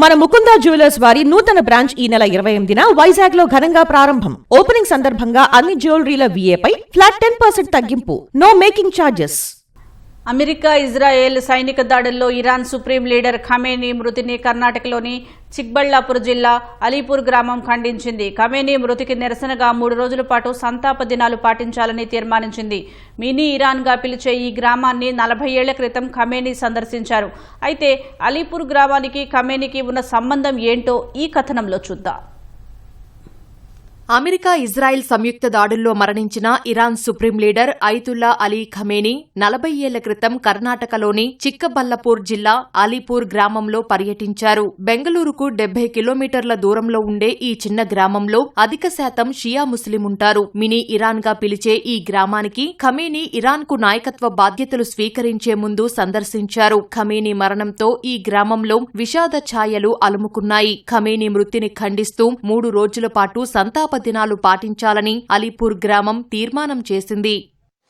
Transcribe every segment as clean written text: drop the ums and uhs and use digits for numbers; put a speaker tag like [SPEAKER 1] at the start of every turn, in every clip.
[SPEAKER 1] మన ముకుందా జ్యువెలర్స్ వారి నూతన బ్రాంచ్ ఈ నెల 28న వైజాగ్ లో ఘనంగా ప్రారంభం. ఓపెనింగ్ సందర్భంగా అన్ని జ్యువెలరీల VAపై ఫ్లాట్ 10% తగ్గింపు. No making charges.
[SPEAKER 2] America Israel సైనిక దాడుల్లో ఇరాన్ సుప్రీం లీడర్ ఖమేనీ మృతిని కర్ణాటకలోని చిక్బళ్లాపూర్ జిల్లా అలీపూర్ గ్రామం ఖండించింది. ఖమేనీ మృతికి నిరసనగా 3 రోజుల పాటు సంతాప దినాలు పాటించాలని తీర్మానించింది. మినీ ఇరాన్గా పిలిచే ఈ గ్రామాన్ని 40 ఏళ్ల క్రితం ఖమేనీ సందర్శించారు. అయితే అలీపూర్ గ్రామానికి ఖమేనీకి ఉన్న సంబంధం ఏంటో ఈ కథనంలో చూద్దాం.
[SPEAKER 3] అమెరికా ఇజ్రాయెల్ సంయుక్త దాడుల్లో మరణించిన Iran supreme leader Ayatollah Ali Khamenei 40 ఏళ్ల క్రితం కర్ణాటకలోని చిక్కబల్లాపూర్ జిల్లా అలీపూర్ గ్రామంలో పర్యటించారు. బెంగళూరుకు 70 కిలోమీటర్ల దూరంలో ఉండే ఈ చిన్న గ్రామంలో అధిక శాతం షియా ముస్లిం ఉంటారు. మినీ ఇరాన్ గా పిలిచే ఈ గ్రామానికి ఖమేనీ ఇరాన్ కు నాయకత్వ బాధ్యతలు స్వీకరించే ముందు సందర్శించారు. ఖమేనీ మరణంతో ఈ గ్రామంలో విషాద ఛాయలు అలుముకున్నాయి. ఖమేనీ మృతిని ఖండిస్తూ 3 రోజుల పాటు సంతాప దినాలు పాటించాలని అలీపూర్ గ్రామం తీర్మానం చేసింది.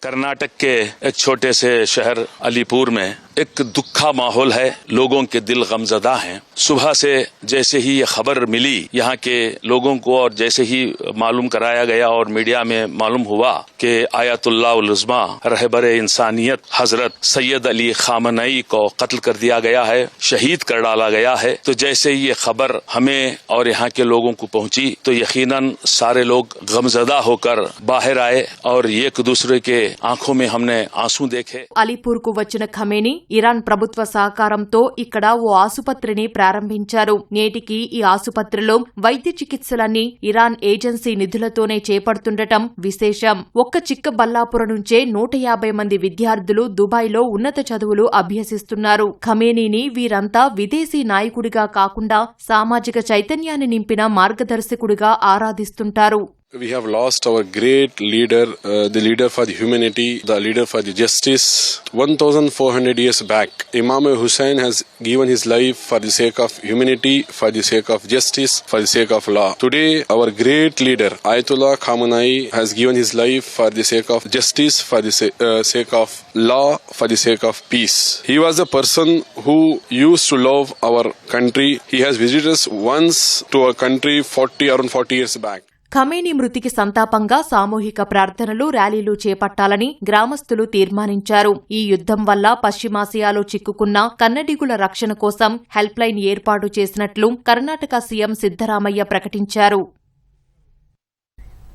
[SPEAKER 4] कर्नाटक के एक छोटे से शहर अलीपुर में एक दुखा माहौल है, लोगों के दिल गमजदा हैं। सुबह से जैसे ही ये खबर मिली यहाँ के लोगों को और जैसे ही मालूम कराया गया और मीडिया में मालूम हुआ कि आयतुल्लाह उल उज़्मा रहबर इंसानियत हजरत सैयद अली खामनई को कत्ल कर दिया गया है, शहीद कर डाला गया है, तो जैसे ही ये खबर हमें और यहाँ के लोगों को पहुंची तो यकीनन सारे लोग गमजदा होकर बाहर आए और एक दूसरे के ఆంఖో మే హమ్నే ఆంసూ దేఖే.
[SPEAKER 3] అలీపూర్ కు వచ్చిన ఖమేనీ ఇరాన్ ప్రభుత్వ సహకారంతో ఇక్కడ ఓ ఆసుపత్రిని ప్రారంభించారు. నేటికి ఈ ఆసుపత్రిలో వైద్య చికిత్సలన్నీ ఇరాన్ ఏజెన్సీ నిధులతోనే చేపడుతుండటం విశేషం. ఒక్క చిక్కబల్లాపురం నుంచే 150 మంది విద్యార్థులు దుబాయ్లో ఉన్నత చదువులు అభ్యసిస్తున్నారు. ఖమేనీని వీరంతా విదేశీ నాయకుడిగా కాకుండా సామాజిక చైతన్యాన్ని నింపిన మార్గదర్శకుడిగా ఆరాధిస్తుంటారు.
[SPEAKER 5] We have lost our great leader, the leader for the humanity, the leader for the justice. 1400 years back, Imam Hussain has given his life for the sake of humanity, for the sake of justice, for the sake of law. Today, our great leader, Ayatollah Khamenei, has given his life for the sake of justice, for the sake of law, for the sake of peace. He was a person who used to love our country. He has visited us once to our country around 40 years back.
[SPEAKER 3] Khamenei మృతికి సంతాపంగా సామూహిక ప్రార్థనలు, ర్యాలీలు చేపట్టాలని గ్రామస్తులు తీర్మానించారు. ఈ యుద్దం వల్ల పశ్చిమాసియాలో చిక్కుకున్న కన్నడిగుల రక్షణ కోసం హెల్ప్ లైన్ ఏర్పాటు చేసినట్లు కర్ణాటక సీఎం సిద్దరామయ్య ప్రకటించారు.